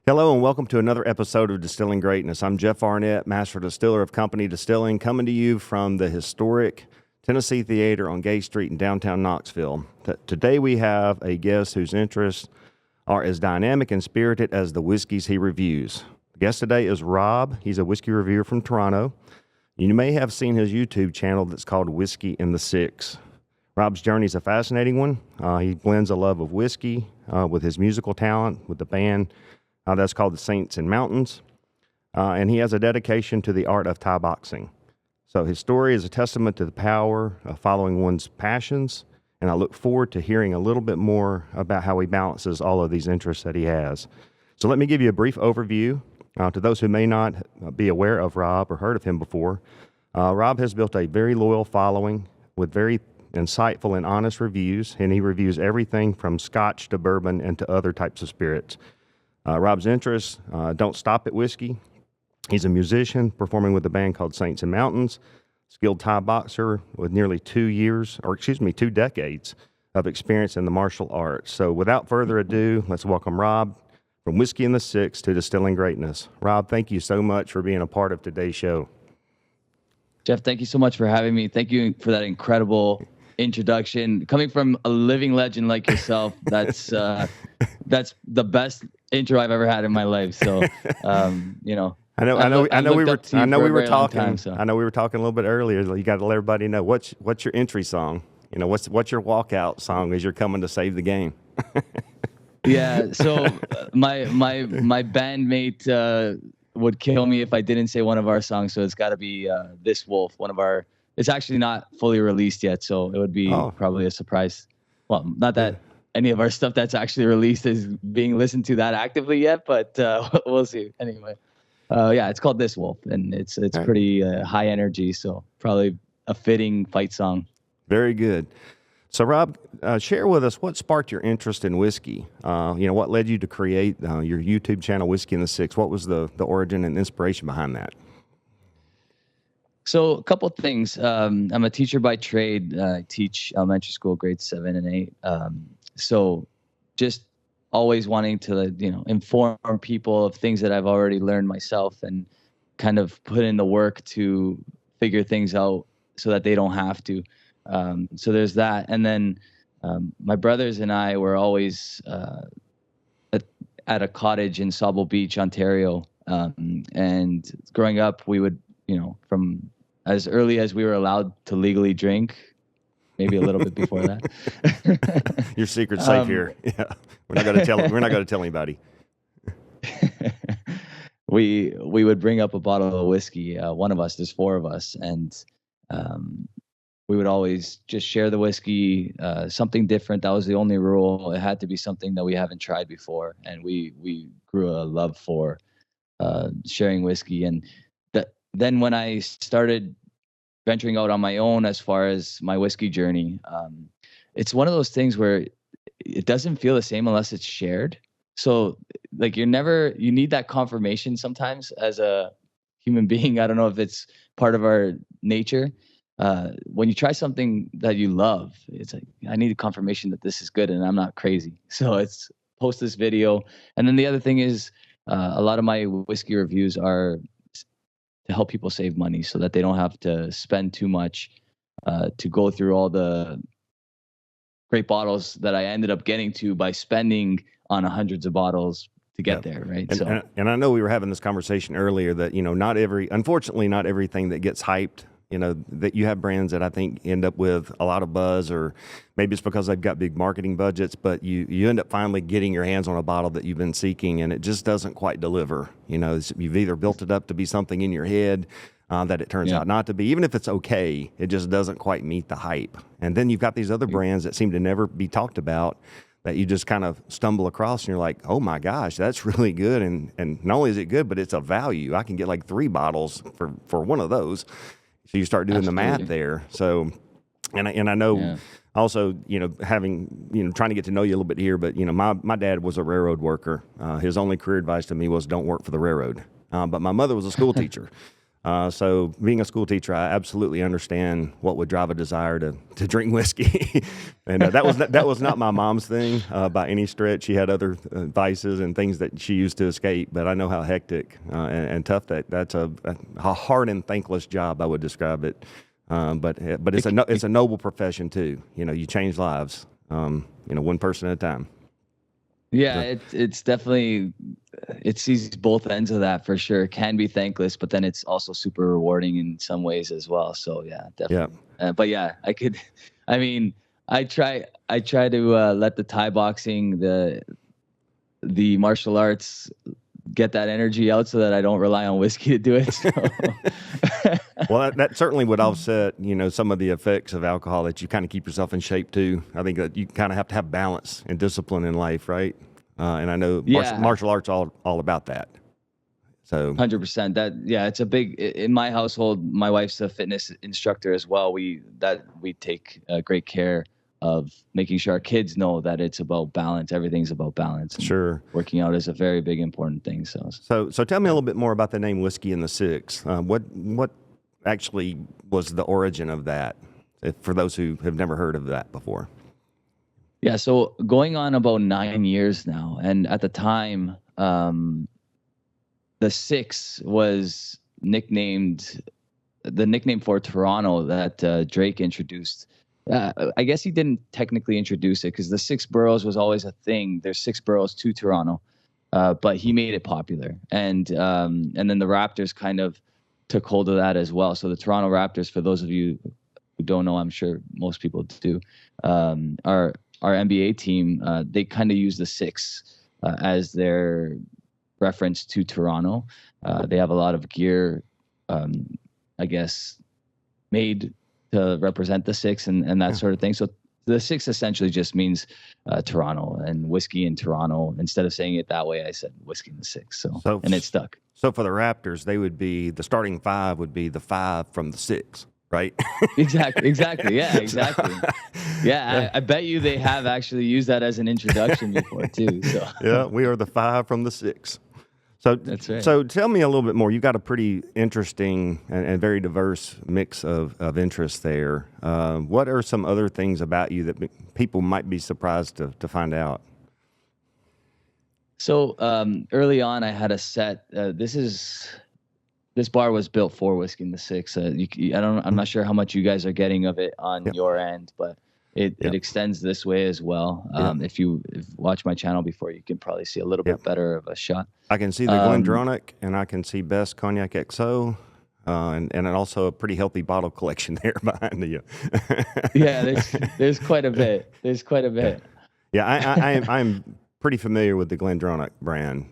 Hello and welcome to another episode of Distilling Greatness. I'm Jeff Arnett, Master Distiller of Company Distilling, coming to you from the historic Tennessee Theater on Gay Street in downtown Knoxville. Today we have a guest whose interests are as dynamic and spirited as the whiskeys he reviews. The guest today is Rob. He's a whiskey reviewer from Toronto. You may have seen his YouTube channel that's called Whiskey in the Six. Rob's journey is a fascinating one. He blends a love of whiskey with his musical talent with the band that's called the Saints and Mountains, and he has a dedication to the art of Thai boxing. So his story is a testament to the power of following one's passions, and I look forward to hearing a little bit more about how he balances all of these interests that he has. So let me give you a brief overview to those who may not be aware of Rob or heard of him before. Rob has built a very loyal following with very insightful and honest reviews, and he reviews everything from scotch to bourbon and to other types of spirits. Rob's interests don't stop at whiskey. He's a musician performing with a band called Saints and Mountains, skilled Thai boxer with nearly 2 decades of experience in the martial arts. So without further ado, let's welcome Rob from Whiskey in the Six to Distilling Greatness. Rob, thank you so much for being a part of today's show. Jeff, thank you so much for having me. Thank you for that incredible introduction. Coming from a living legend like yourself, that's the best intro I've ever had in my life. So, you know, I know we were talking a little bit earlier. You got to let everybody know what's your entry song. You know, what's your walkout song as you're coming to save the game. Yeah. So my bandmate would kill me if I didn't say one of our songs. So it's got to be This Wolf, one of our. It's actually not fully released yet, so it would be probably a surprise. Well, not that any of our stuff that's actually released is being listened to that actively yet, but we'll see. Anyway, yeah, it's called This Wolf, and it's pretty high energy, so probably a fitting fight song. Very good. So, Rob, share with us what sparked your interest in whiskey. What led you to create your YouTube channel, Whiskey in the Six? What was the origin and inspiration behind that? So a couple of things. I'm a teacher by trade. I teach elementary school grades 7 and 8. So just always wanting to, inform people of things that I've already learned myself and kind of put in the work to figure things out so that they don't have to. So there's that. And then my brothers and I were always at a cottage in Sauble Beach, Ontario. And growing up, we would, from as early as we were allowed to legally drink, maybe a little bit before that. Your secret's safe here. Yeah, we're not going to tell anybody. We would bring up a bottle of whiskey. One of us, there's 4 of us, and we would always just share the whiskey. Something different. That was the only rule. It had to be something that we haven't tried before, and we grew a love for sharing whiskey. And then when I started venturing out on my own as far as my whiskey journey, it's one of those things where it doesn't feel the same unless it's shared. So like you need that confirmation sometimes as a human being. I don't know if it's part of our nature. When you try something that you love, it's like, I need a confirmation that this is good and I'm not crazy. So it's post this video. And then the other thing is a lot of my whiskey reviews are to help people save money so that they don't have to spend too much to go through all the great bottles that I ended up getting to by spending on hundreds of bottles to get there, right? And I know we were having this conversation earlier that, unfortunately, not everything that gets hyped, that you have brands that I think end up with a lot of buzz, or maybe it's because they've got big marketing budgets, but you end up finally getting your hands on a bottle that you've been seeking and it just doesn't quite deliver. You've either built it up to be something in your head that it turns out not to be. Even if it's okay, it just doesn't quite meet the hype. And then you've got these other brands that seem to never be talked about that you just kind of stumble across and you're like, oh my gosh, that's really good. And not only is it good, but it's a value. I can get like 3 bottles for one of those. So you start doing the math there. So, and I know also, having, trying to get to know you a little bit here, but, my dad was a railroad worker. His only career advice to me was don't work for the railroad. But my mother was a school teacher. So being a school teacher, I absolutely understand what would drive a desire to drink whiskey. And that was not my mom's thing by any stretch. She had other vices and things that she used to escape, but I know how hectic and tough that's a hard and thankless job, I would describe it. But it's a noble profession too. You change lives, one person at a time. Yeah, it's definitely, it sees both ends of that for sure. It can be thankless, but then it's also super rewarding in some ways as well. So yeah, definitely. Yeah. But yeah, I mean, I try to let the Thai boxing, the martial arts get that energy out so that I don't rely on whiskey to do it. So. Well, that certainly would offset, some of the effects of alcohol, that you kind of keep yourself in shape too. I think that you kind of have to have balance and discipline in life, right? And I know martial arts all about that. So 100%. It's a big, in my household, my wife's a fitness instructor as well. We take great care of making sure our kids know that it's about balance. Everything's about balance. Sure. Working out is a very big, important thing. So tell me a little bit more about the name Whiskey in the Six. What actually was the origin of that, for those who have never heard of that before? Yeah. So going on about 9 years now. And at the time, the Six was the nickname for Toronto that Drake introduced. I guess he didn't technically introduce it, because the 6 boroughs was always a thing. There's 6 boroughs to Toronto, but he made it popular, and then the Raptors kind of took hold of that as well. So the Toronto Raptors, for those of you who don't know, I'm sure most people do, our NBA team, they kind of use the 6 as their reference to Toronto. They have a lot of gear, I guess, made to represent the 6 and that sort of thing. So the 6 essentially just means Toronto, and whiskey in Toronto. Instead of saying it that way, I said whiskey in the 6. And it stuck. So for the Raptors, they would be, the starting 5 would be the 5 from the 6, right? Exactly. Yeah, exactly. Yeah, I bet you they have actually used that as an introduction before too. So yeah, we are the 5 from the 6. So that's right. So tell me a little bit more. You've got a pretty interesting and very diverse mix of interests there. What are some other things about you that people might be surprised to find out? So early on, I had a set. This bar was built for Whiskey in the 6. I'm not sure how much you guys are getting of it on your end, but it extends this way as well. If you watch my channel before, you can probably see a little bit better of a shot. I can see the Glendronach, and I can see Best Cognac XO, and also a pretty healthy bottle collection there behind you. Yeah, there's quite a bit. Yeah, I'm pretty familiar with the Glendronach brand.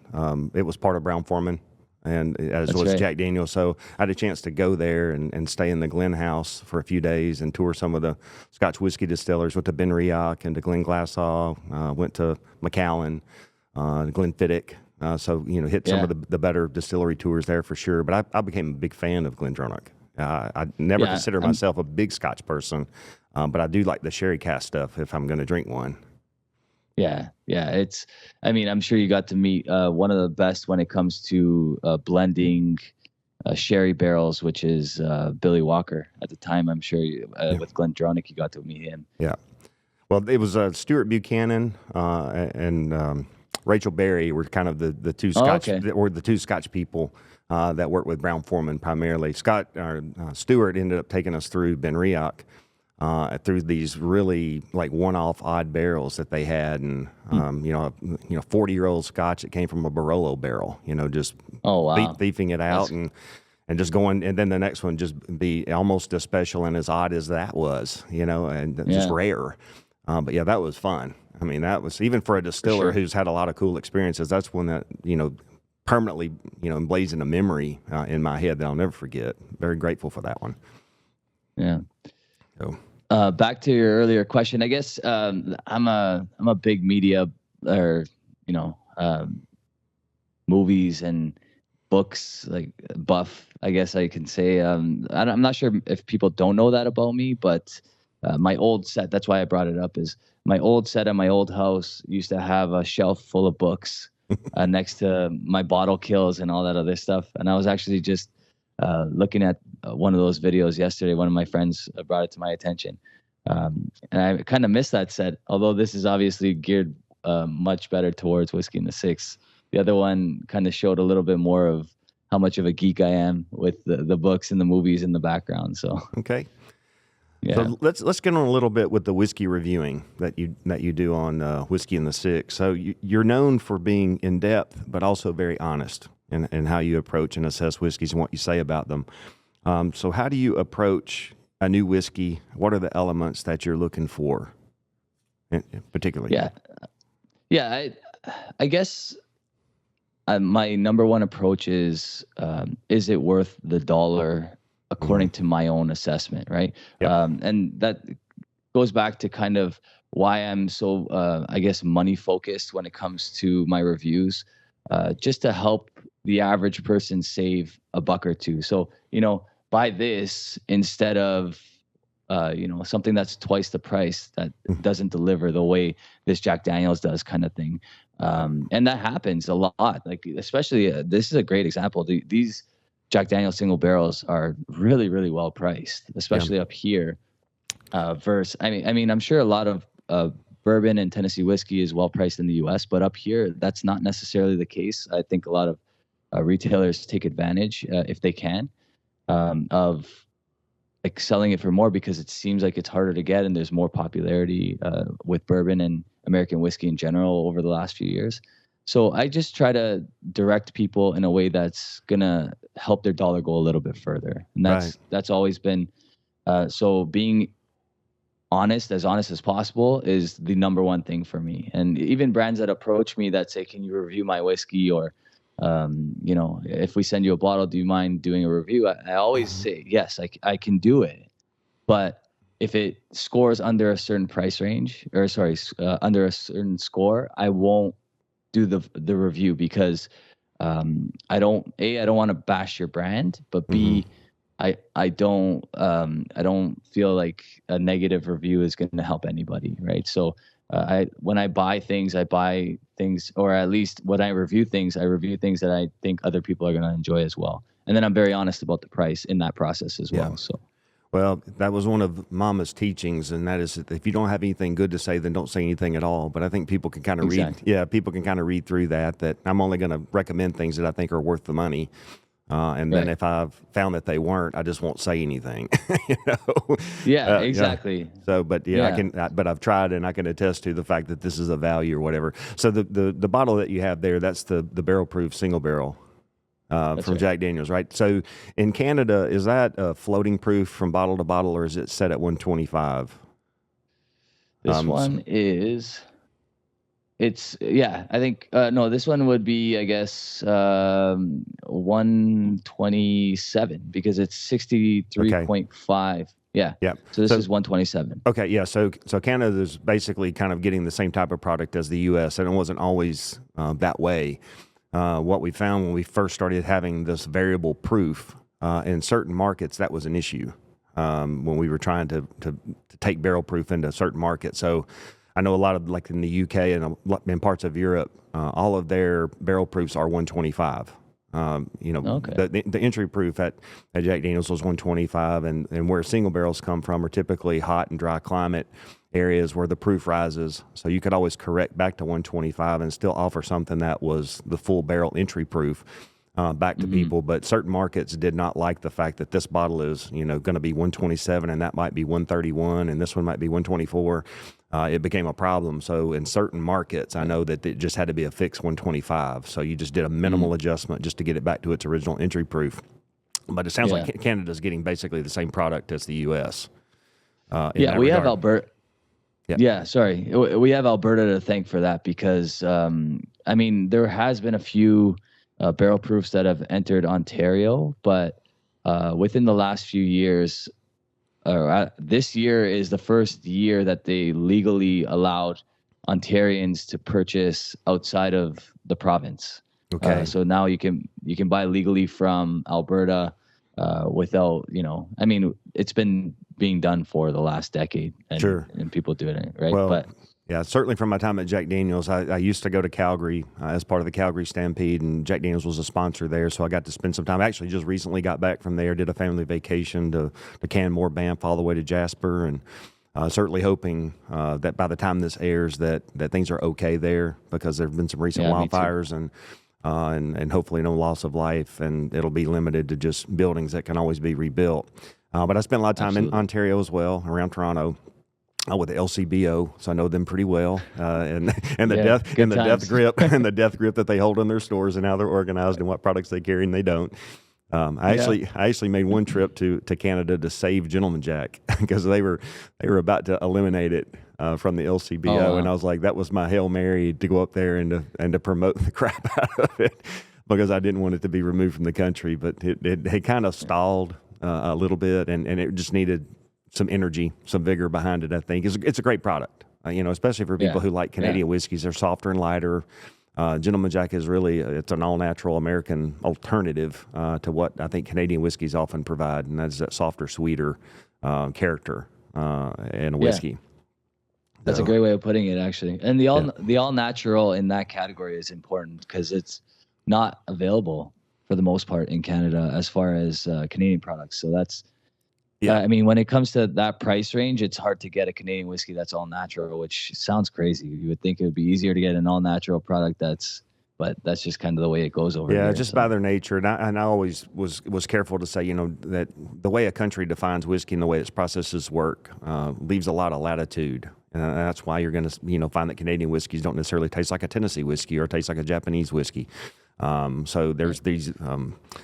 It was part of Brown-Forman, and as was Jack Daniel's. So I had a chance to go there and stay in the Glen House for a few days and tour some of the Scotch whiskey distillers. Went to Ben Riach and to Glenglassaugh, went to Macallan, Glenfiddich. So, hit some of the better distillery tours there for sure. But I became a big fan of Glendronach. I never consider myself a big Scotch person, but I do like the sherry cask stuff if I'm going to drink one. Yeah. I'm sure you got to meet one of the best when it comes to blending sherry barrels, which is Billy Walker. At the time, I'm sure with Glendronach, you got to meet him. Yeah. Well, it was Stuart Buchanan and Rachel Berry were kind of the two Scotch the two Scotch people that worked with Brown-Forman primarily. Stuart ended up taking us through Ben Riach. Through these really like one-off odd barrels that they had, and 40-year-old Scotch that came from a Barolo barrel, just thieving it out and just going, and then the next one just be almost as special and as odd as that was, and just rare. But yeah, that was fun. I mean, that was, even for a distiller who's had a lot of cool experiences, that's one that permanently emblazoned a memory in my head that I'll never forget. Very grateful for that one. Yeah. So. Back to your earlier question, I guess I'm a big media or movies and books like buff, I guess I can say. I'm not sure if people don't know that about me, but my old set, that's why I brought it up, is my old set at my old house used to have a shelf full of books next to my bottle kills and all that other stuff. And I was actually just looking at one of those videos yesterday. One of my friends brought it to my attention, and I kind of missed that set. Although this is obviously geared much better towards whiskey in the six. The other one kind of showed a little bit more of how much of a geek I am with the books and the movies in the background. So Okay. yeah, So let's get on a little bit with the whiskey reviewing that you do on Whiskey in the Six. So you're known for being in depth, but also very honest in how you approach and assess whiskeys and what you say about them. So how do you approach a new whiskey? What are the elements that you're looking for, particularly? Yeah. I guess my number one approach is it worth the dollar according to my own assessment, right? Yep. And that goes back to kind of why I'm so, I guess, money focused when it comes to my reviews, just to help the average person save a buck or two. So, buy this instead of, something that's twice the price that doesn't deliver the way this Jack Daniels does, kind of thing. And that happens a lot. Like, especially, this is a great example. These Jack Daniel's single barrels are really, really well priced, especially up here. Versus, I mean, I'm sure a lot of bourbon and Tennessee whiskey is well priced in the U.S., but up here, that's not necessarily the case. I think a lot of retailers take advantage, if they can, of like selling it for more because it seems like it's harder to get and there's more popularity with bourbon and American whiskey in general over the last few years. So I just try to direct people in a way that's gonna help their dollar go a little bit further, and that's always been. So being honest as possible is the number one thing for me. And even brands that approach me that say, "Can you review my whiskey?" or if we send you a bottle, do you mind doing a review? I always say yes, I can do it, but if it scores under a certain price range, or under a certain score, I won't do the review because I don't want to bash your brand, but B, I don't feel like a negative review is going to help anybody, right? So when I buy things, or at least when I review things that I think other people are going to enjoy as well. And then I'm very honest about the price in that process as well. So. Well, that was one of Mama's teachings, and that is that if you don't have anything good to say, then don't say anything at all. But I think people can kind of people can kind of read through that I'm only going to recommend things that I think are worth the money. And then if I've found that they weren't, I just won't say anything. Yeah, exactly. So, but but I've tried, and I can attest to the fact that this is a value or whatever. So the bottle that you have there, that's the barrel proof single barrel. From Jack Daniels, right? So in Canada, is that floating proof from bottle to bottle, or is it set at 125? This one is, I think, no, this one would be, I guess, 127 because it's 63.5. Yeah. So this is 127. Okay. Yeah. So Canada is basically kind of getting the same type of product as the U.S., and it wasn't always that way. What we found when we first started having this variable proof in certain markets, that was an issue when we were trying to take barrel proof into certain markets. So I know a lot of, like in the UK and in parts of Europe, all of their barrel proofs are 125. The entry proof at Jack Daniels was 125, and where single barrels come from are typically hot and dry climate areas where the proof rises. So you could always correct back to 125 and still offer something that was the full barrel entry proof back to people. But certain markets did not like the fact that this bottle is, going to be 127 and that might be 131 and this one might be 124. It became a problem. So in certain markets, I know that it just had to be a fixed 125. So you just did a minimal adjustment just to get it back to its original entry proof. But it sounds like Canada's getting basically the same product as the U.S. We have Alberta. We have Alberta to thank for that because, there has been a few barrel proofs that have entered Ontario, but within the last few years, this year is the first year that they legally allowed Ontarians to purchase outside of the province. Okay. So now you can buy legally from Alberta without, it's been being done for the last decade, and people do it, right? Well, Yeah, certainly from my time at Jack Daniels, I used to go to Calgary as part of the Calgary Stampede, and Jack Daniels was a sponsor there, so I got to spend some time. I actually just recently got back from there, did a family vacation to Canmore, Banff, all the way to Jasper, and certainly hoping that by the time this airs that things are okay there, because there have been some recent wildfires and hopefully no loss of life, and it'll be limited to just buildings that can always be rebuilt. But I spent a lot of time in Ontario as well, around Toronto. With the LCBO, so I know them pretty well, and the death grip that they hold in their stores, and how they're organized and what products they carry and they don't. I actually made one trip to Canada to save Gentleman Jack because they were about to eliminate it from the LCBO, and I was like, that was my Hail Mary to go up there and to promote the crap out of it, because I didn't want it to be removed from the country, but it kind of stalled a little bit, and it just needed some energy, some vigor behind it. I think it's a great product, especially for people who like Canadian whiskeys. They're softer and lighter. Gentleman Jack is really, it's an all-natural American alternative to what I think Canadian whiskeys often provide, and that's that softer, sweeter character in a whiskey. That's a great way of putting it, actually. And the all-natural in that category is important because it's not available for the most part in Canada as far as Canadian products. So that's, I mean, when it comes to that price range, it's hard to get a Canadian whiskey that's all natural, which sounds crazy. You would think it would be easier to get an all natural product but that's just kind of the way it goes over here. Yeah, just by their nature. And I always was careful to say, that the way a country defines whiskey and the way its processes work leaves a lot of latitude. And that's why you're going to, find that Canadian whiskeys don't necessarily taste like a Tennessee whiskey or taste like a Japanese whiskey. So there's these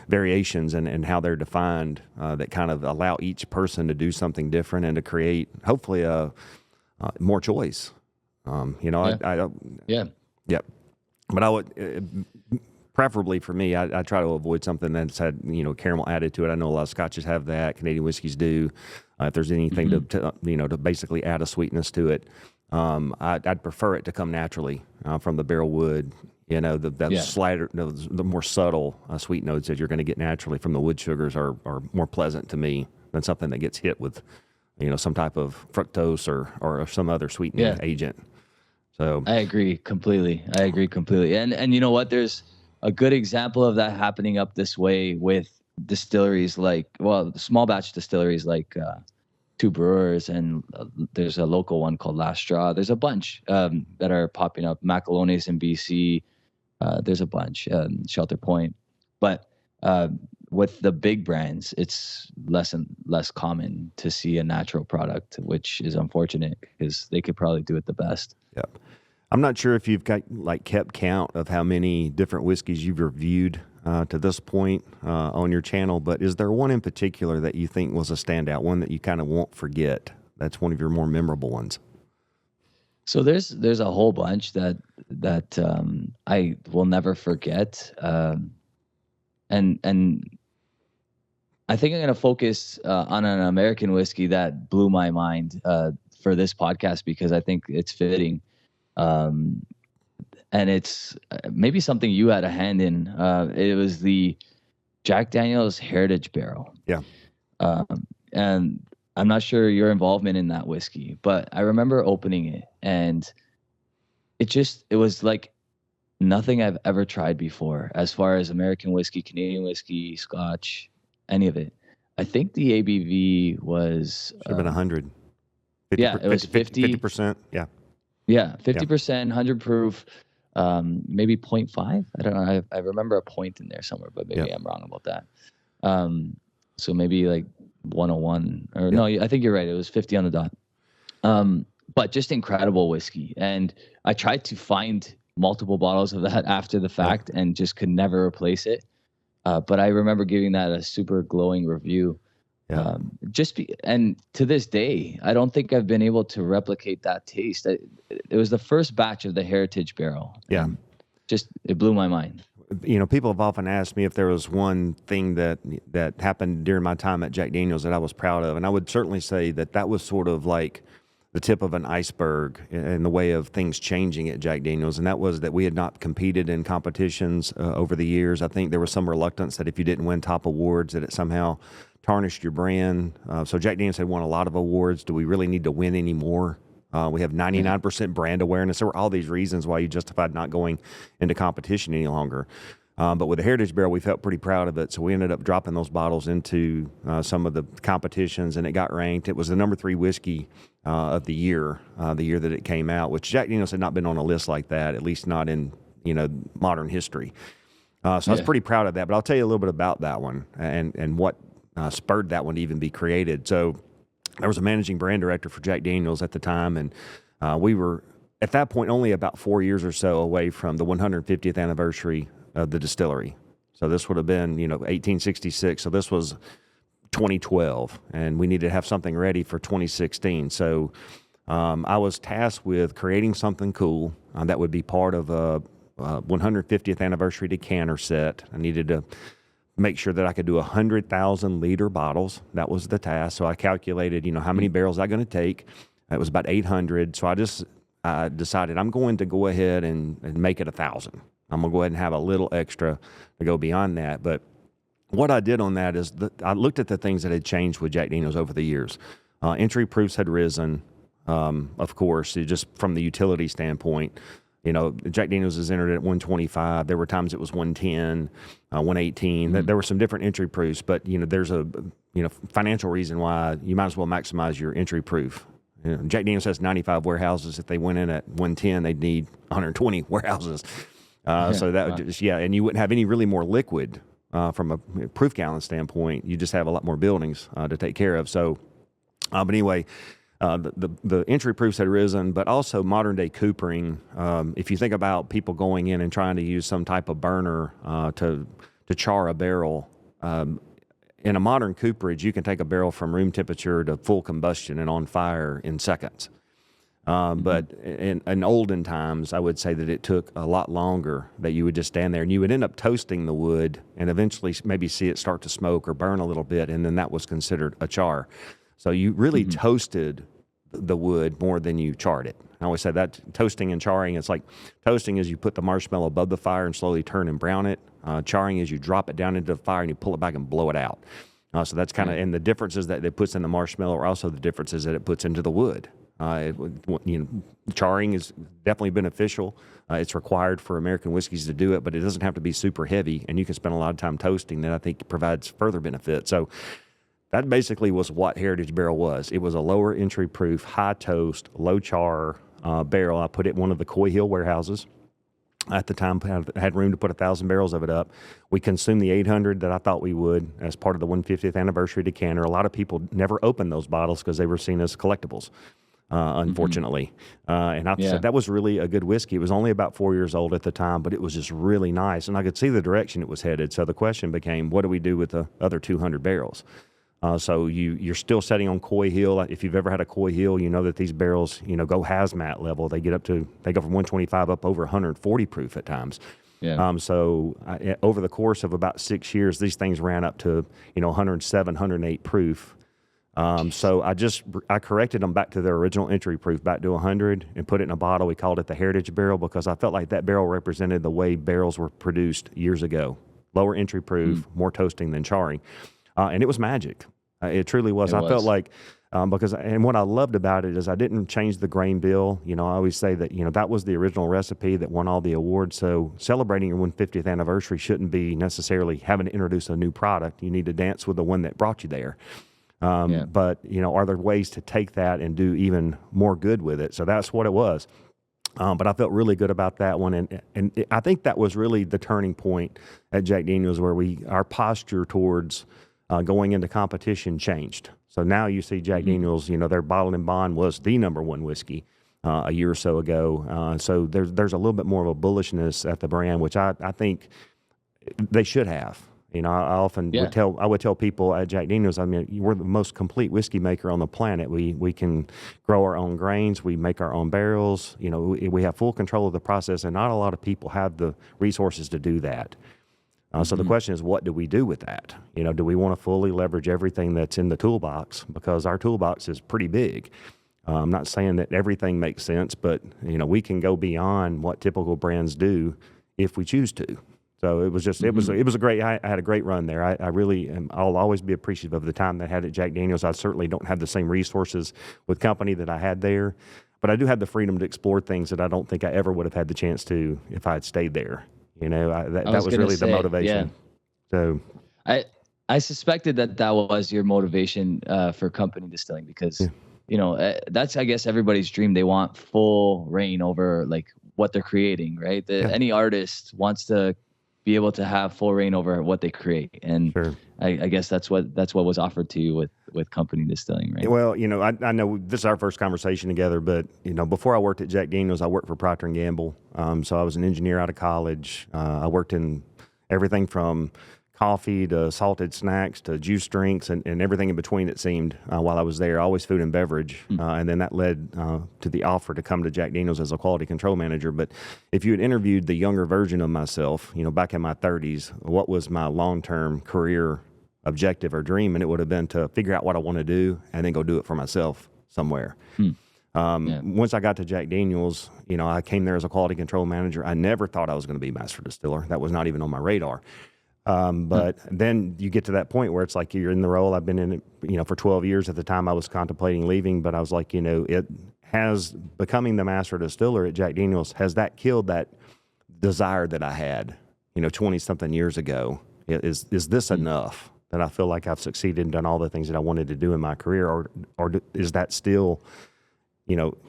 variations in how they're defined that kind of allow each person to do something different and to create, hopefully, more choice. Yep. But I would, preferably for me, I try to avoid something that's had, caramel added to it. I know a lot of Scotches have that. Canadian whiskeys do. If there's anything to basically add a sweetness to it, I'd prefer it to come naturally from the barrel wood. Slighter, the more subtle sweet notes that you're going to get naturally from the wood sugars are more pleasant to me than something that gets hit with, some type of fructose or some other sweetening agent. So I agree completely. And you know what? There's a good example of that happening up this way with distilleries small batch distilleries like Two Brewers, and there's a local one called Last Straw. There's a bunch that are popping up. Macalones in BC. There's a bunch, Shelter Point, but with the big brands, it's less and less common to see a natural product, which is unfortunate because they could probably do it the best. Yep. I'm not sure if you've got kept count of how many different whiskeys you've reviewed to this point on your channel, but is there one in particular that you think was a standout, one that you kind of won't forget? That's one of your more memorable ones. So there's a whole bunch that I will never forget, and I think I'm going to focus on an American whiskey that blew my mind for this podcast because I think it's fitting, and it's maybe something you had a hand in. It was the Jack Daniel's Heritage Barrel. Yeah, and I'm not sure your involvement in that whiskey, but I remember opening it and it was like nothing I've ever tried before as far as American whiskey, Canadian whiskey, Scotch, any of it. I think the ABV was... Should have been 100. It was 50%. Yeah. Yeah, 50%, 100 proof, maybe 0.5. I don't know. I remember a point in there somewhere, but maybe I'm wrong about that. So maybe like 101 or no, I think you're right. It was 50 on the dot. But just incredible whiskey. And I tried to find multiple bottles of that after the fact and just could never replace it. But I remember giving that a super glowing review. Yeah. And to this day, I don't think I've been able to replicate that taste. It was the first batch of the Heritage Barrel. Yeah. It blew my mind. People have often asked me if there was one thing that happened during my time at Jack Daniels that I was proud of. And I would certainly say that was sort of like the tip of an iceberg in the way of things changing at Jack Daniels. And that was that we had not competed in competitions over the years. I think there was some reluctance that if you didn't win top awards, that it somehow tarnished your brand. So Jack Daniels had won a lot of awards. Do we really need to win any more We have 99% brand awareness. There were all these reasons why you justified not going into competition any longer. But with the Heritage Barrel, we felt pretty proud of it. So we ended up dropping those bottles into some of the competitions, and it got ranked. It was the number 3 whiskey of the year that it came out, which Jack Daniel's had not been on a list like that, at least not in modern history. So I was pretty proud of that. But I'll tell you a little bit about that one and what spurred that one to even be created. So there was a managing brand director for Jack Daniel's at the time, and we were at that point only about 4 years or so away from the 150th anniversary of the distillery. So this would have been, 1866. So this was 2012, and we needed to have something ready for 2016. So I was tasked with creating something cool that would be part of a 150th anniversary decanter set. I needed to make sure that I could do 100,000 liter bottles. That was the task. So I calculated, how many barrels I going to take. It was about 800. So I decided I'm going to go ahead and make it 1,000. I'm going to go ahead and have a little extra to go beyond that. But what I did on that is I looked at the things that had changed with Jack Daniel's over the years. Entry proofs had risen, of course, just from the utility standpoint. Jack Daniel's is entered at 125. There were times it was 110, 118. There were some different entry proofs, but there's a financial reason why you might as well maximize your entry proof. Jack Daniel's has 95 warehouses. If they went in at 110, they'd need 120 warehouses. So that would just, and you wouldn't have any really more liquid from a proof gallon standpoint. You just have a lot more buildings to take care of. So, but anyway, the entry proofs had risen, but also modern day coopering. If you think about people going in and trying to use some type of burner to char a barrel, in a modern cooperage, you can take a barrel from room temperature to full combustion and on fire in seconds. But in olden times, I would say that it took a lot longer, that you would just stand there and you would end up toasting the wood and eventually maybe see it start to smoke or burn a little bit, and then that was considered a char. So you really toasted the wood more than you charred it. I always say that toasting and charring, it's like toasting is you put the marshmallow above the fire and slowly turn and brown it. Charring is you drop it down into the fire and you pull it back and blow it out. So that's kind of, and the differences that it puts in the marshmallow are also the differences that it puts into the wood. Charring is definitely beneficial. It's required for American whiskeys to do it, but it doesn't have to be super heavy, and you can spend a lot of time toasting that I think provides further benefit. So that basically was what Heritage Barrel was. It was a lower entry proof, high toast, low char barrel. I put it in one of the Coy Hill warehouses. At the time, I had room to put 1,000 barrels of it up. We consumed the 800 that I thought we would as part of the 150th anniversary decanter. A lot of people never opened those bottles because they were seen as collectibles. Unfortunately. And I said that was really a good whiskey. It was only about 4 years old at the time, but it was just really nice. And I could see the direction it was headed. So the question became, what do we do with the other 200 barrels? So you're still setting on Coy Hill. If you've ever had a Coy Hill, you know that these barrels, go hazmat level. They go from 125 up over 140 proof at times. Yeah. Over the course of about 6 years, these things ran up to, 107, 108 proof. So I corrected them back to their original entry proof, back to 100, and put it in a bottle. We called it the Heritage Barrel because I felt like that barrel represented the way barrels were produced years ago. Lower entry proof, more toasting than charring. And it was magic. It truly was. I felt like, and what I loved about it is I didn't change the grain bill. I always say that, that was the original recipe that won all the awards. So celebrating your 150th anniversary shouldn't be necessarily having to introduce a new product. You need to dance with the one that brought you there. But, are there ways to take that and do even more good with it? So that's what it was. But I felt really good about that one. And I think that was really the turning point at Jack Daniel's where our posture towards going into competition changed. So now you see Jack Daniel's, their bottled in bond was the number one whiskey a year or so ago. So there's a little bit more of a bullishness at the brand, which I think they should have. I often would tell people at Jack Daniel's, we're the most complete whiskey maker on the planet. We can grow our own grains. We make our own barrels. We have full control of the process, and not a lot of people have the resources to do that. So the question is, what do we do with that? Do we want to fully leverage everything that's in the toolbox? Because our toolbox is pretty big. I'm not saying that everything makes sense, but we can go beyond what typical brands do if we choose to. So it was just it was a great. I had a great run there. I really am. I'll always be appreciative of the time that I had at Jack Daniel's. I certainly don't have the same resources with company that I had there, but I do have the freedom to explore things that I don't think I ever would have had the chance to if I had stayed there. That was really the motivation. Yeah. So I suspected that was your motivation for company distilling because, that's, I guess, everybody's dream. They want full reign over like what they're creating, right? Any artist wants to be able to have full reign over what they create. And sure. I guess that's what was offered to you with company distilling, right? Well, I know this is our first conversation together, but before I worked at Jack Daniel's, I worked for Procter and Gamble. So I was an engineer out of college. I worked in everything from coffee to salted snacks to juice drinks and everything in between, it seemed, while I was there, always food and beverage. And then that led to the offer to come to Jack Daniel's as a quality control manager. But if you had interviewed the younger version of myself, back in my 30s, what was my long-term career objective or dream? And it would have been to figure out what I want to do and then go do it for myself somewhere. Once I got to Jack Daniel's, I came there as a quality control manager. I never thought I was going to be master distiller. That was not even on my radar. But then you get to that point where it's like you're in the role. I've been in it, for 12 years. At the time I was contemplating leaving, but I was like, it has becoming the master distiller at Jack Daniel's. Has that killed that desire that I had, 20 something years ago? Is this enough that I feel like I've succeeded and done all the things that I wanted to do in my career? Or is that still,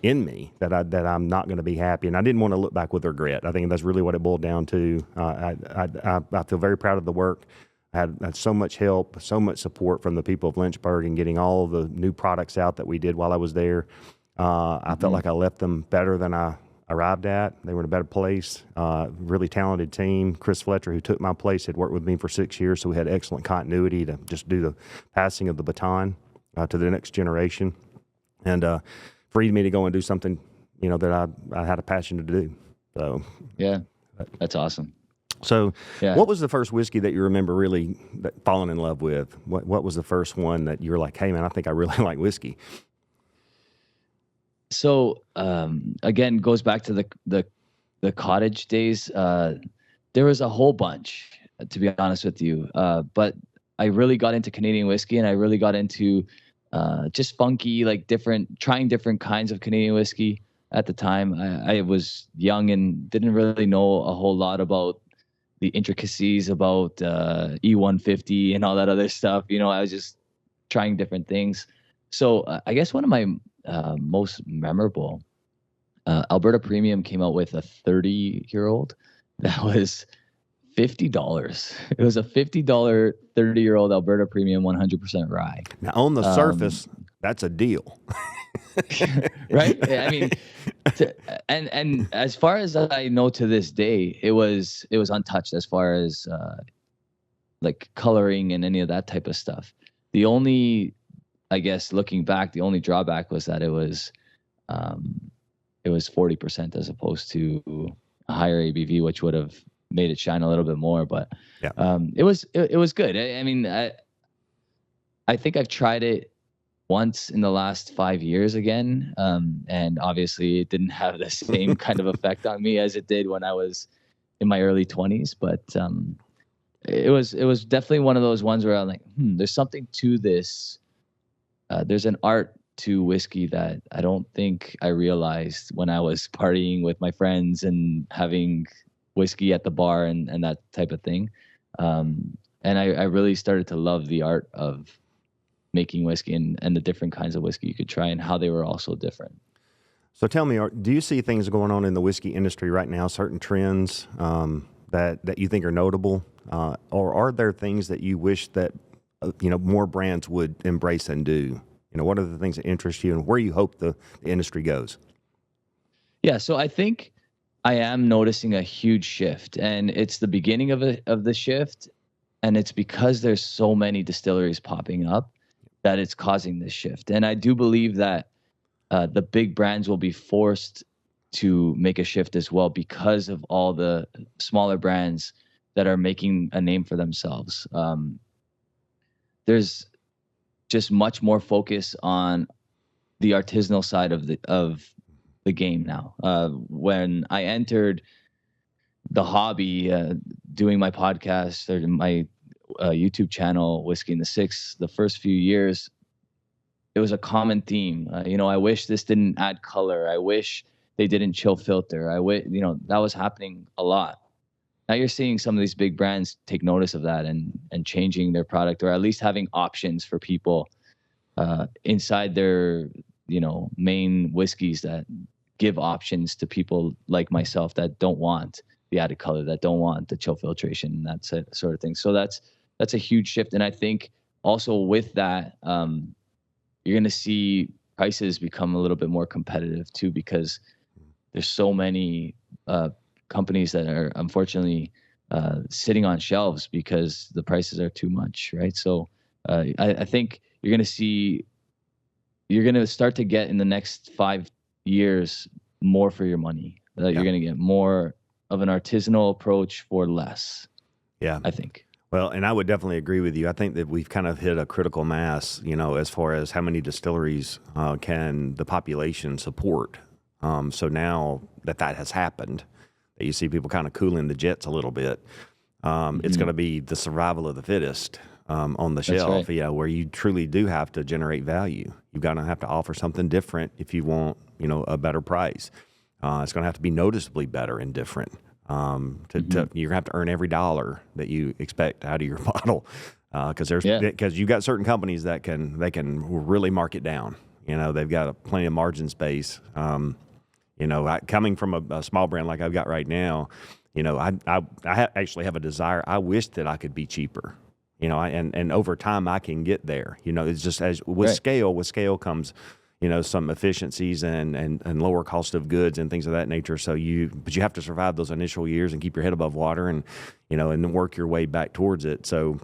in me that I'm not going to be happy? And I didn't want to look back with regret. I think that's really what it boiled down to. I feel very proud of the work. I had so much help, so much support from the people of Lynchburg and getting all of the new products out that we did while I was there. I felt like I left them better than I arrived at. They were in a better place. Really talented team. Chris Fletcher, who took my place, had worked with me for 6 years, so we had excellent continuity to just do the passing of the baton to the next generation. And freed me to go and do something, that I had a passion to do. So yeah, that's awesome. So what was the first whiskey that you remember really falling in love with? What was the first one that you were like, hey man, I think I really like whiskey? So again, goes back to the cottage days. There was a whole bunch, to be honest with you. But I really got into Canadian whiskey, and I really got into just funky, like trying different kinds of Canadian whiskey at the time. I was young and didn't really know a whole lot about the intricacies about E150 and all that other stuff. I was just trying different things. So I guess one of my most memorable, Alberta Premium came out with a 30-year-old that was $50. It was a $50 30-year-old Alberta Premium 100% rye. Now, on the surface, that's a deal. Right? I mean, and as far as I know to this day, it was untouched as far as like coloring and any of that type of stuff. The only, I guess, looking back, the only drawback was that it was 40% as opposed to a higher ABV, which would have made it shine a little bit more. But it was good. I mean, I think I've tried it once in the last 5 years again, and obviously it didn't have the same kind of effect on me as it did when I was in my early 20s. But it was definitely one of those ones where I'm like, there's something to this. There's an art to whiskey that I don't think I realized when I was partying with my friends and having whiskey at the bar and that type of thing. And I really started to love the art of making whiskey and the different kinds of whiskey you could try and how they were all so different. So tell me, do you see things going on in the whiskey industry right now, certain trends that you think are notable? Or are there things that you wish that more brands would embrace and do? What are the things that interest you and where you hope the industry goes? Yeah, so I think I am noticing a huge shift, and it's the beginning of the shift, and it's because there's so many distilleries popping up that it's causing this shift. And I do believe that the big brands will be forced to make a shift as well because of all the smaller brands that are making a name for themselves. There's just much more focus on the artisanal side of the game now. When I entered the hobby, doing my podcast or my YouTube channel, Whiskey in the Six, the first few years, it was a common theme. I wish this didn't add color. I wish they didn't chill filter. That was happening a lot. Now you're seeing some of these big brands take notice of that and changing their product, or at least having options for people inside their main whiskeys, that give options to people like myself that don't want the added color, that don't want the chill filtration, and that sort of thing. So that's a huge shift. And I think also with that, you're going to see prices become a little bit more competitive too, because there's so many companies that are unfortunately sitting on shelves because the prices are too much, right? So I think you're going to start to get in the next 5 years more for your money. You're going to get more of an artisanal approach for less. Yeah, I think. Well, and I would definitely agree with you. I think that we've kind of hit a critical mass, as far as how many distilleries can the population support. So now that has happened, that you see people kind of cooling the jets a little bit, it's going to be the survival of the fittest on the shelf. Right. Yeah, where you truly do have to generate value. You're going to have to offer something different if you want, a better price. It's going to have to be noticeably better and different. You're going to have to earn every dollar that you expect out of your bottle, because you've got certain companies that can really mark it down. They've got plenty of margin space. Coming from a small brand like I've got right now, I actually have a desire. I wish that I could be cheaper. And over time I can get there. It's just as with scale. With scale comes, some efficiencies and lower cost of goods and things of that nature. But you have to survive those initial years and keep your head above water and then work your way back towards it. So,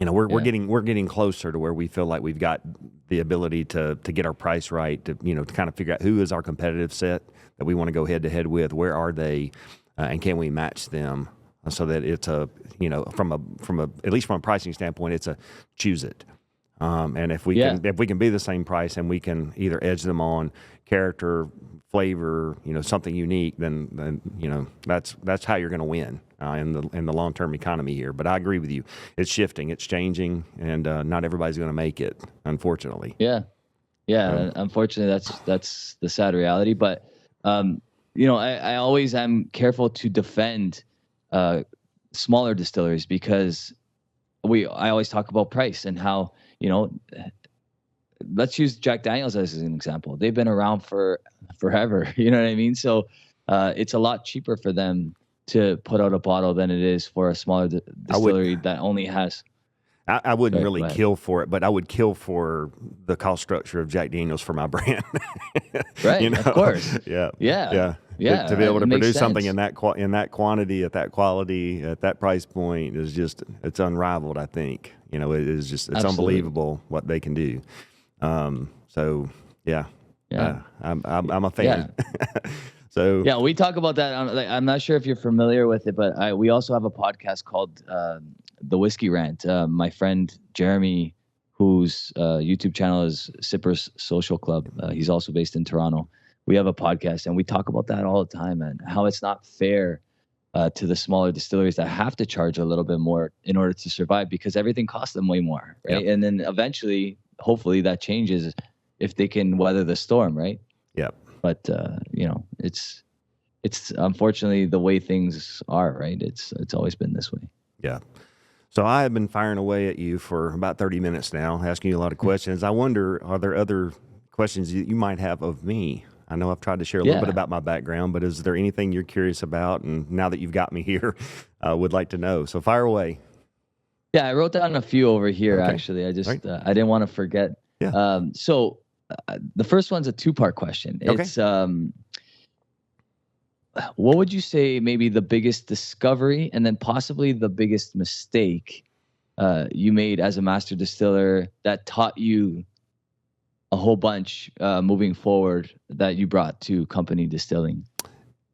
we're getting closer to where we feel like we've got the ability to get our price right, to kind of figure out who is our competitive set that we want to go head to head with, where are they, and can we match them, so that it's from at least from a pricing standpoint, it's a choose it. And if we can be the same price and we can either edge them on character, flavor, something unique, then that's how you're going to win in the long-term economy here. But I agree with you. It's shifting, it's changing, and not everybody's going to make it, unfortunately. Yeah. Unfortunately, that's the sad reality. But I always am careful to defend smaller distilleries, because I always talk about price and how, let's use Jack Daniel's as an example. They've been around for forever. You know what I mean? So it's a lot cheaper for them to put out a bottle than it is for a smaller distillery that only has. I wouldn't really kill for it, but I would kill for the cost structure of Jack Daniel's for my brand. Right, of course. Yeah. To be able to produce something in that quantity, at that quality, at that price point is it's unrivaled. I think it is just it's unbelievable what they can do. I'm a fan. Yeah. So we talk about that. I'm not sure if you're familiar with it, but we also have a podcast called The Whiskey Rant. My friend Jeremy, whose YouTube channel is Sippers Social Club, he's also based in Toronto. We have a podcast and we talk about that all the time, and how it's not fair to the smaller distilleries that have to charge a little bit more in order to survive, because everything costs them way more, right? Yep. And then eventually, hopefully, that changes if they can weather the storm, right? Yep. But it's unfortunately the way things are, right? It's always been this way. Yeah. So I have been firing away at you for about 30 minutes now, asking you a lot of questions. I wonder, are there other questions you might have of me? I know I've tried to share a little bit about my background, but is there anything you're curious about? And now that you've got me here, would like to know. So fire away. Yeah, I wrote down a few over here, actually. I just, I didn't want to forget. Yeah. So the first one's a two-part question. It's, what would you say maybe the biggest discovery and then possibly the biggest mistake you made as a master distiller that taught you a whole bunch moving forward that you brought to company distilling?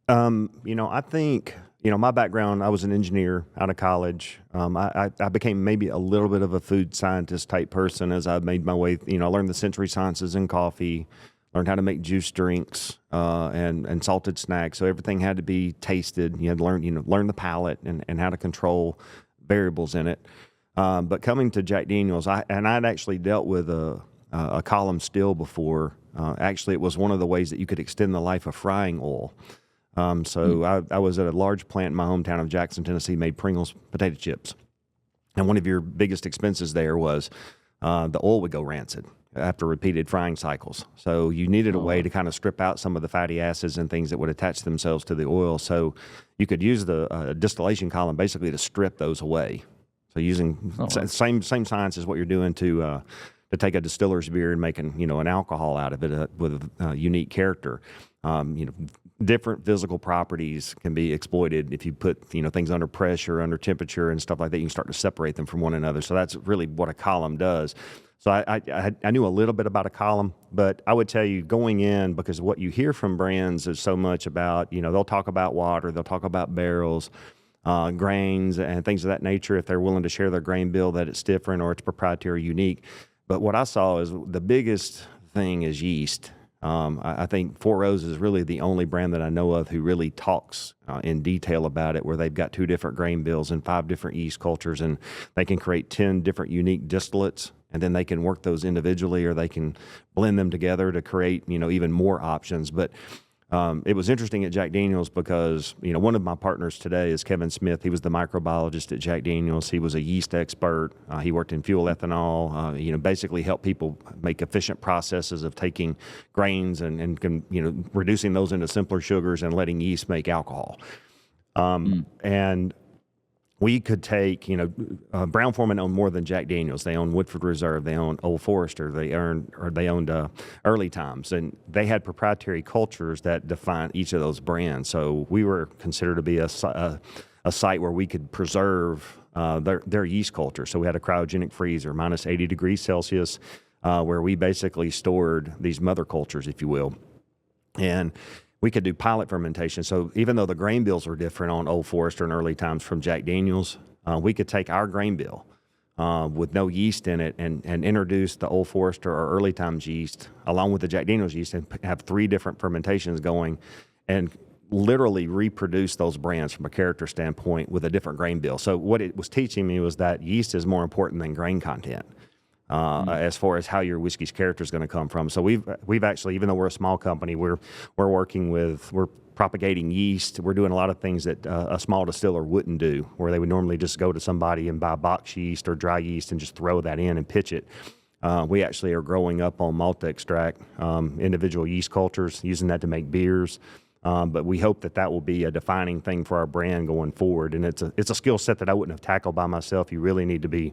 I think, my background, I was an engineer out of college. I became maybe a little bit of a food scientist type person as I made my way. I learned the sensory sciences in coffee, learned how to make juice drinks and salted snacks. So everything had to be tasted. You had to learn the palate and how to control variables in it. But coming to Jack Daniel's, I'd actually dealt with a a column still before. Actually, it was one of the ways that you could extend the life of frying oil. I was at a large plant in my hometown of Jackson, Tennessee, made Pringles potato chips. And one of your biggest expenses there was the oil would go rancid after repeated frying cycles. So you needed a way to kind of strip out some of the fatty acids and things that would attach themselves to the oil. So you could use the distillation column basically to strip those away. So using same science as what you're doing to take a distiller's beer and making an alcohol out of it with a unique character. Different physical properties can be exploited if you put things under pressure, under temperature, and stuff like that. You can start to separate them from one another. So that's really what a column does. So I knew a little bit about a column, but I would tell you going in, because what you hear from brands is so much about they'll talk about water, they'll talk about barrels, grains, and things of that nature. If they're willing to share their grain bill, that it's different or it's proprietary, unique. But what I saw is the biggest thing is yeast. I think Four Roses is really the only brand that I know of who really talks in detail about it, where they've got 2 different grain bills and 5 different yeast cultures, and they can create 10 different unique distillates, and then they can work those individually, or they can blend them together to create even more options. But it was interesting at Jack Daniel's because, one of my partners today is Kevin Smith. He was the microbiologist at Jack Daniel's. He was a yeast expert. He worked in fuel ethanol, basically helped people make efficient processes of taking grains and reducing those into simpler sugars and letting yeast make alcohol. And we could take, Brown-Forman owned more than Jack Daniel's. They owned Woodford Reserve. They owned Old Forester. They owned Early Times, and they had proprietary cultures that define each of those brands. So we were considered to be a site where we could preserve their yeast culture. So we had a cryogenic freezer, minus 80 degrees Celsius, where we basically stored these mother cultures, if you will, and we could do pilot fermentation. So even though the grain bills were different on Old Forester and Early Times from Jack Daniel's, we could take our grain bill with no yeast in it and introduce the Old Forester or Early Times yeast along with the Jack Daniel's yeast and have 3 different fermentations going and literally reproduce those brands from a character standpoint with a different grain bill. So what it was teaching me was that yeast is more important than grain content. As far as how your whiskey's character is going to come from. So we've actually, even though we're a small company, we're propagating yeast. We're doing a lot of things that a small distiller wouldn't do, where they would normally just go to somebody and buy box yeast or dry yeast and just throw that in and pitch it. We actually are growing up on malt extract, individual yeast cultures, using that to make beers. But we hope that will be a defining thing for our brand going forward. And it's a skill set that I wouldn't have tackled by myself. You really need to be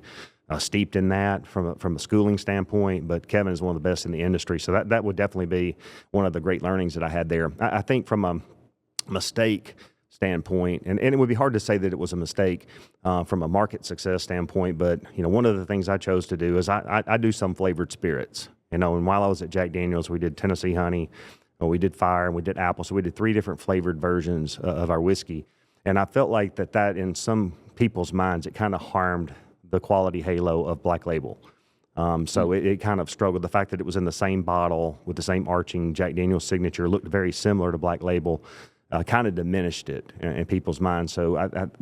steeped in that from a schooling standpoint. But Kevin is one of the best in the industry. So that would definitely be one of the great learnings that I had there. I think from a mistake standpoint, and it would be hard to say that it was a mistake from a market success standpoint, but one of the things I chose to do is I do some flavored spirits. And while I was at Jack Daniel's, we did Tennessee honey, we did fire, and we did apple. So we did 3 different flavored versions of our whiskey. And I felt like that in some people's minds, it kind of harmed the quality halo of Black Label. So it kind of struggled. The fact that it was in the same bottle with the same arching Jack Daniel's signature, looked very similar to Black Label, kind of diminished it in people's minds. So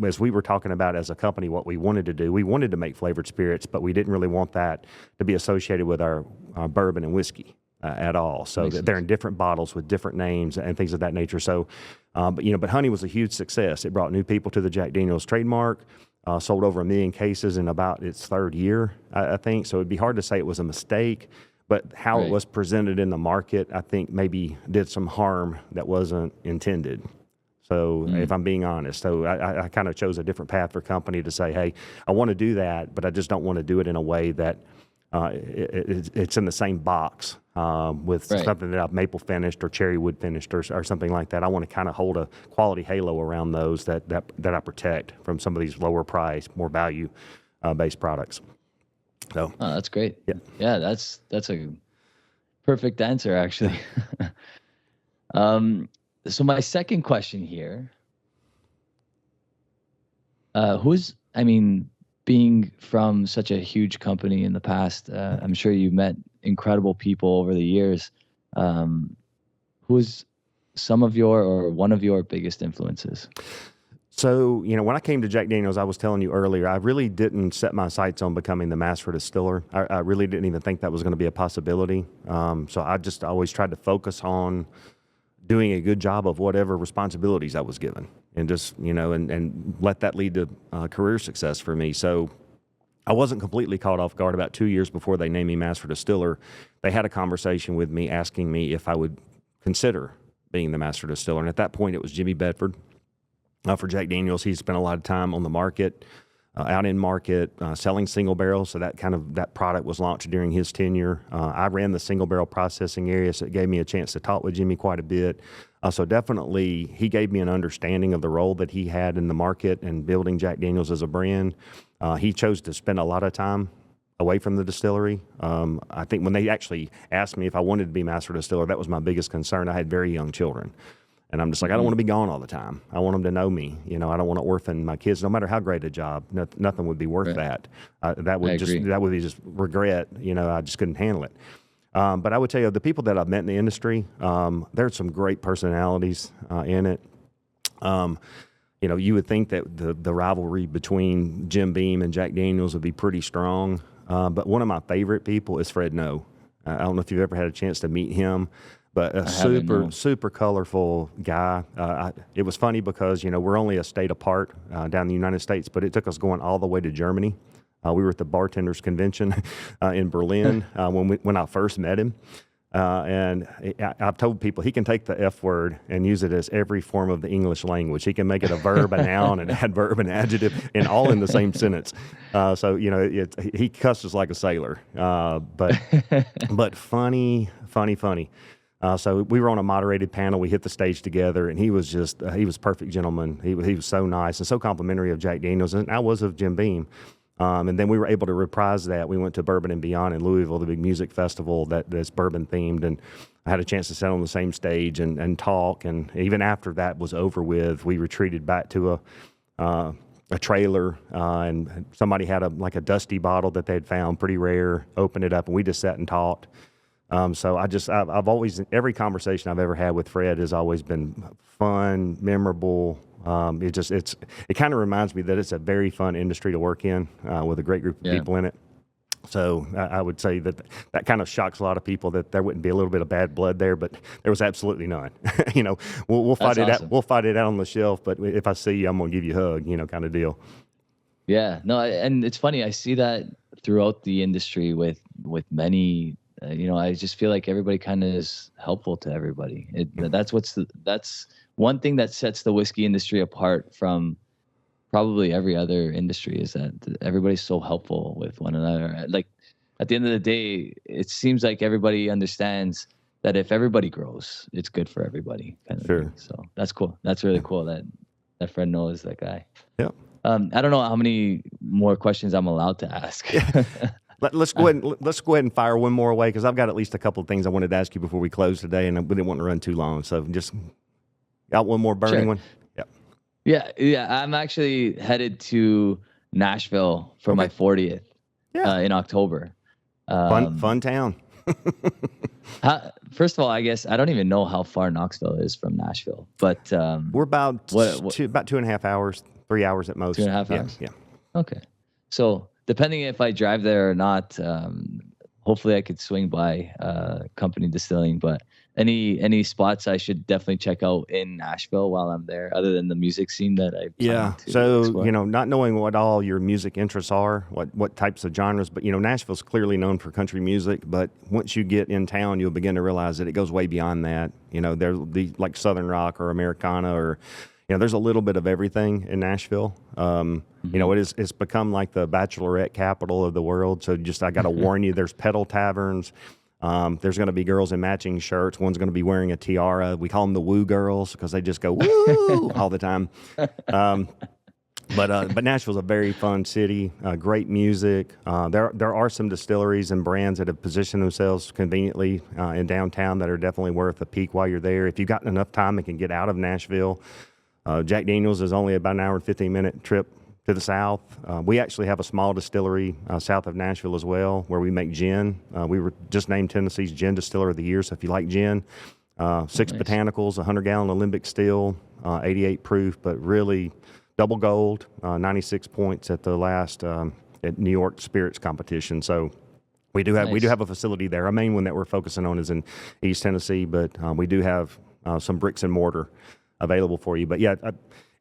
as we were talking about as a company, what we wanted to do, we wanted to make flavored spirits, but we didn't really want that to be associated with our bourbon and whiskey at all. So they're in different bottles with different names and things of that nature. So, but honey was a huge success. It brought new people to the Jack Daniel's trademark. Sold over 1 million cases in about its 3rd year, I think. So it'd be hard to say it was a mistake, but how it was presented in the market, I think maybe did some harm that wasn't intended. So if I'm being honest, so I kind of chose a different path for company to say, hey, I want to do that, but I just don't want to do it in a way that it's in the same box with something that I've maple finished or cherry wood finished or something like that. I want to kind of hold a quality halo around those that I protect from some of these lower price, more value based products. So that's great. Yeah, that's a perfect answer, actually. So my second question here, being from such a huge company in the past, I'm sure you've met incredible people over the years. Who's some of your or one of your biggest influences? So, when I came to Jack Daniels, I was telling you earlier, I really didn't set my sights on becoming the master distiller. I really didn't even think that was going to be a possibility. So I just always tried to focus on doing a good job of whatever responsibilities I was given, and just, and let that lead to career success for me. So I wasn't completely caught off guard. About 2 years before they named me master distiller, they had a conversation with me asking me if I would consider being the master distiller. And at that point, it was Jimmy Bedford. For Jack Daniels, he spent a lot of time on the market, out in market, selling single barrels. So that product was launched during his tenure. I ran the single barrel processing area, so it gave me a chance to talk with Jimmy quite a bit. So definitely, he gave me an understanding of the role that he had in the market and building Jack Daniels as a brand. He chose to spend a lot of time away from the distillery. I think when they actually asked me if I wanted to be master distiller, that was my biggest concern. I had very young children. And I'm just like, I don't want to be gone all the time. I want them to know me. I don't want to orphan my kids, no matter how great a job. Nothing would be worth that. That would be just regret. I just couldn't handle it. But I would tell you, the people that I've met in the industry, there's some great personalities in it. You would think that the rivalry between Jim Beam and Jack Daniels would be pretty strong. But one of my favorite people is Fred Noe. I don't know if you've ever had a chance to meet him. But a super colorful guy. It was funny because, we're only a state apart down in the United States, but it took us going all the way to Germany. We were at the Bartenders Convention in Berlin when I first met him. And I've told people he can take the F word and use it as every form of the English language. He can make it a verb, a noun, an adverb, an adjective, and all in the same sentence. So, he cusses like a sailor. But funny. So we were on a moderated panel. We hit the stage together, and he was he was a perfect gentleman. He was so nice and so complimentary of Jack Daniels, and I was of Jim Beam. And then we were able to reprise that. We went to Bourbon and Beyond in Louisville, the big music festival that's bourbon themed, and I had a chance to sit on the same stage and talk. And even after that was over with, we retreated back to a trailer, and somebody had a dusty bottle that they'd found, pretty rare, opened it up, and we just sat and talked. So I've always, every conversation I've ever had with Fred has always been fun, memorable. It kind of reminds me that it's a very fun industry to work in, with a great group of people in it. So I would say that kind of shocks a lot of people that there wouldn't be a little bit of bad blood there, but there was absolutely none. We'll fight it out. We'll fight it out on the shelf, but if I see you, I'm gonna give you a hug, kind of deal. Yeah, no, and it's funny. I see that throughout the industry with many. I just feel like everybody kind of is helpful to everybody. That's one thing that sets the whiskey industry apart from probably every other industry, is that everybody's so helpful with one another. Like, at the end of the day, it seems like everybody understands that if everybody grows, it's good for everybody. Kind of thing. So that's cool. That's really cool that Fred knows that guy. Yeah. I don't know how many more questions I'm allowed to ask. Let's go ahead and fire one more away, because I've got at least a couple of things I wanted to ask you before we close today, and we didn't want to run too long. So just got one more burning one. Yeah. I'm actually headed to Nashville for my 40th in October. Fun town. First of all, I guess I don't even know how far Knoxville is from Nashville, but we're about 2.5 hours, 3 hours at most. 2.5 hours. Yeah. Okay. So depending if I drive there or not, hopefully I could swing by Company Distilling. But any spots I should definitely check out in Nashville while I'm there, other than the music scene that I plan to explore? Not knowing what all your music interests are, what types of genres, but Nashville's clearly known for country music. But once you get in town, you'll begin to realize that it goes way beyond that. There's like Southern rock or Americana, or there's a little bit of everything in Nashville. It's become like the bachelorette capital of the world. So I got to warn you, there's pedal taverns. There's going to be girls in matching shirts. One's going to be wearing a tiara. We call them the woo girls because they just go woo all the time. But Nashville's a very fun city. Great music. There are some distilleries and brands that have positioned themselves conveniently in downtown that are definitely worth a peek while you're there. If you've got enough time and can get out of Nashville, Jack Daniels is only about an hour and 15-minute trip to the south. We actually have a small distillery south of Nashville as well, where we make gin. We were just named Tennessee's Gin Distiller of the Year. So if you like gin, 6 botanicals, 100-gallon alembic still, 88 proof, but really double gold, 96 points at the last at New York Spirits competition. So we do have a facility there. Our main one that we're focusing on is in East Tennessee, but we do have some bricks and mortar available for you. But yeah,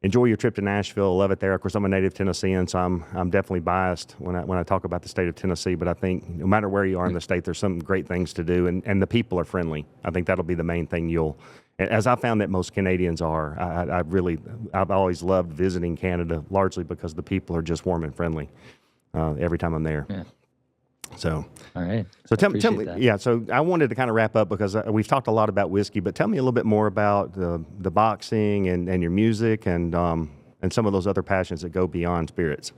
enjoy your trip to Nashville. Love it there. Of course, I'm a native Tennessean, so I'm definitely biased when I talk about the state of Tennessee. But I think no matter where you are in the state, there's some great things to do, and the people are friendly. I think that'll be the main thing as I found that most Canadians are. I've always loved visiting Canada, largely because the people are just warm and friendly every time I'm there. Yeah. So, all right. So tell me, yeah. So I wanted to kind of wrap up because we've talked a lot about whiskey, but tell me a little bit more about the boxing and your music and some of those other passions that go beyond spirits.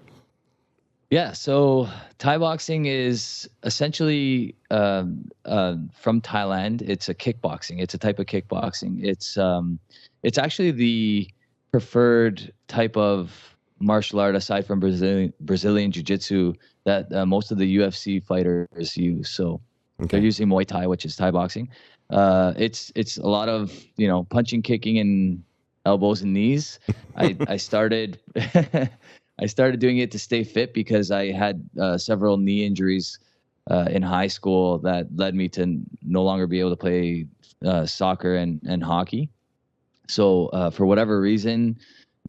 Yeah. So Thai boxing is essentially from Thailand. It's a kickboxing. It's a type of kickboxing. It's actually the preferred type of martial art aside from Brazilian jiu-jitsu that most of the UFC fighters use. So they're using Muay Thai, which is Thai boxing. It's a lot of, punching, kicking, and elbows and knees. I started I started doing it to stay fit because I had several knee injuries in high school that led me to no longer be able to play soccer and hockey. So for whatever reason,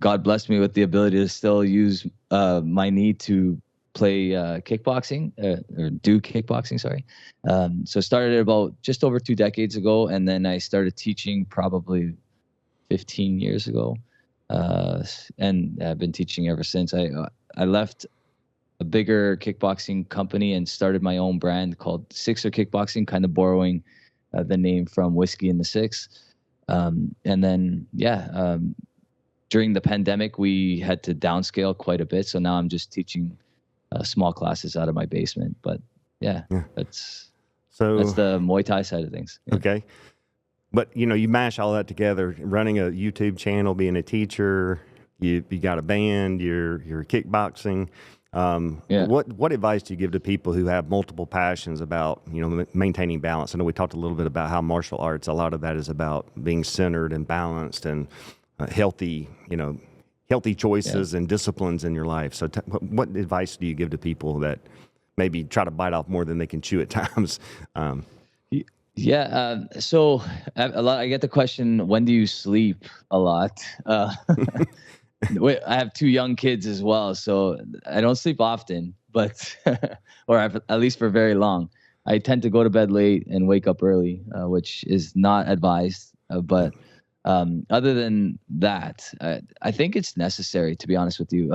God blessed me with the ability to still use my knee to play kickboxing or do kickboxing. Sorry. So started about just over 2 decades ago. And then I started teaching probably 15 years ago. And I've been teaching ever since. I left a bigger kickboxing company and started my own brand called Sixer Kickboxing, kind of borrowing the name from Whiskey in the Six. And then, during the pandemic, we had to downscale quite a bit. So now I'm just teaching small classes out of my basement. But that's the Muay Thai side of things. Yeah. Okay. But, you mash all that together, running a YouTube channel, being a teacher, you got a band, you're kickboxing. What advice do you give to people who have multiple passions about, maintaining balance? I know we talked a little bit about how martial arts, a lot of that is about being centered and balanced and healthy choices and disciplines in your life. So what advice do you give to people that maybe try to bite off more than they can chew at times? So I get the question, when do you sleep a lot? I have 2 young kids as well, so I don't sleep often, but or at least for very long. I tend to go to bed late and wake up early, which is not advised. But other than that, I think it's necessary, to be honest with you.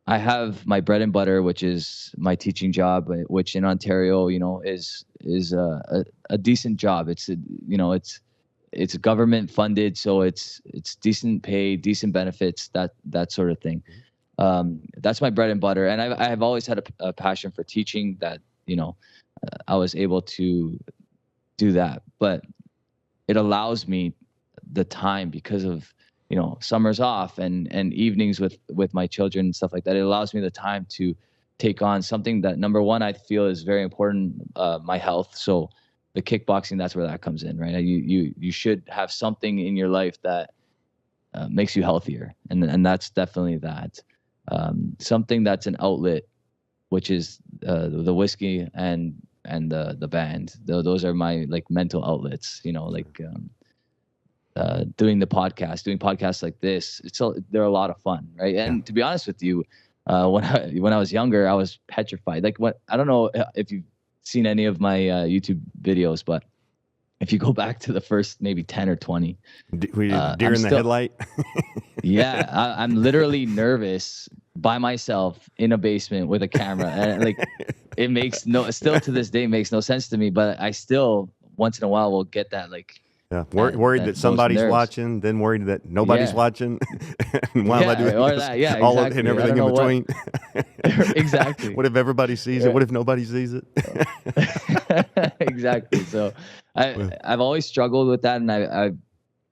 I have my bread and butter, which is my teaching job, which in Ontario, is a decent job. It's government funded, so it's decent pay, decent benefits, that sort of thing. That's my bread and butter, and I've always had a passion for teaching. That I was able to do that, but it allows me the time because of summers off and evenings with my children and stuff like that. It allows me the time to take on something that, number one, I feel is very important, my health. So the kickboxing, that's where that comes in, right? You should have something in your life that makes you healthier, and that's definitely that. Something that's an outlet, which is the whiskey and the band. Those are my mental outlets. Doing podcasts like this, they're a lot of fun, right? And to be honest with you, when I was younger, I was petrified. I don't know if you've seen any of my YouTube videos, but if you go back to the first maybe 10 or 20, were you deer in the headlight? I'm literally nervous by myself in a basement with a camera, and it makes still to this day makes no sense to me. But I still once in a while will get that worried that somebody's watching, then worried that nobody's watching, and while I do exactly. all of it and everything in between. Exactly. What if everybody sees it? What if nobody sees it? Exactly. So I've always struggled with that, and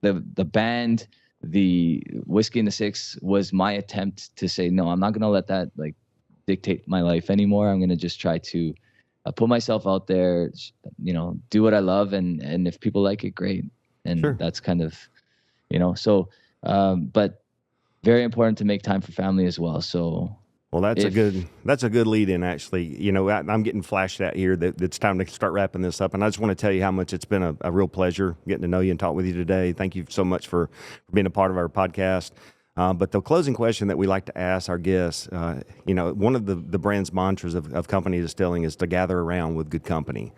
the band, the Whiskey in the Six, was my attempt to say, no, I'm not going to let that dictate my life anymore. I'm going to just try to put myself out there, do what I love, and if people like it, great. And that's kind of, so, but very important to make time for family as well. So Well, that's a good lead in, actually. You know, I'm getting flashed at here that it's time to start wrapping this up. And I just want to tell you how much it's been a real pleasure getting to know you and talk with you today. Thank you so much for being a part of our podcast. But the closing question that we like to ask our guests, you know, one of the brand's mantras of Company Distilling is to gather around with good company.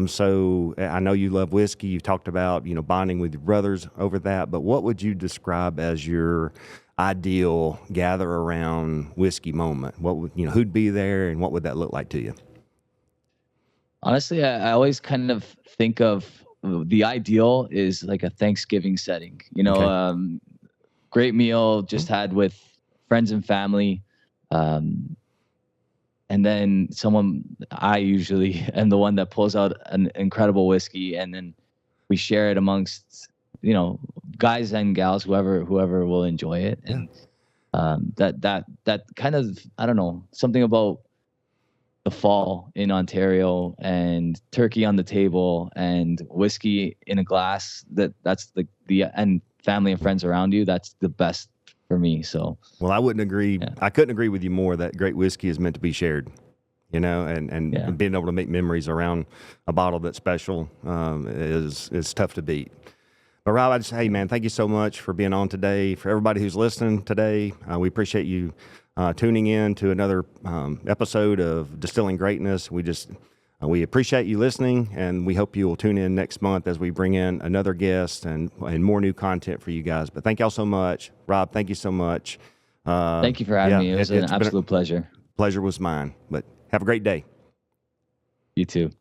So I know you love whiskey. You've talked about, you know, bonding with your brothers over that. But what would you describe as your ideal gather around whiskey moment? What would, you know, who'd be there and what would that look like to you? Honestly, I always kind of think of the ideal is like a Thanksgiving setting, you know, Okay. great meal just had with friends and family. Um, and then I usually am the one that pulls out an incredible whiskey, and then we share it amongst, you know, guys and gals, whoever will enjoy it. Yeah. And that kind of, I don't know, something about the fall in Ontario and turkey on the table and whiskey in a glass, that's the and family and friends around you, that's the best for me. So Well, I wouldn't agree. yeah. I couldn't agree with you more that great whiskey is meant to be shared, you know, and Yeah. being able to make memories around a bottle that's special is tough to beat. But Rob, hey man, thank you so much for being on today. For everybody who's listening today, we appreciate you tuning in to another episode of Distilling Greatness. We appreciate you listening, and we hope you will tune in next month as we bring in another guest and more new content for you guys. But thank y'all so much. Rob, thank you so much. Thank you for having me. It was an absolute pleasure. Pleasure was mine. But have a great day. You too.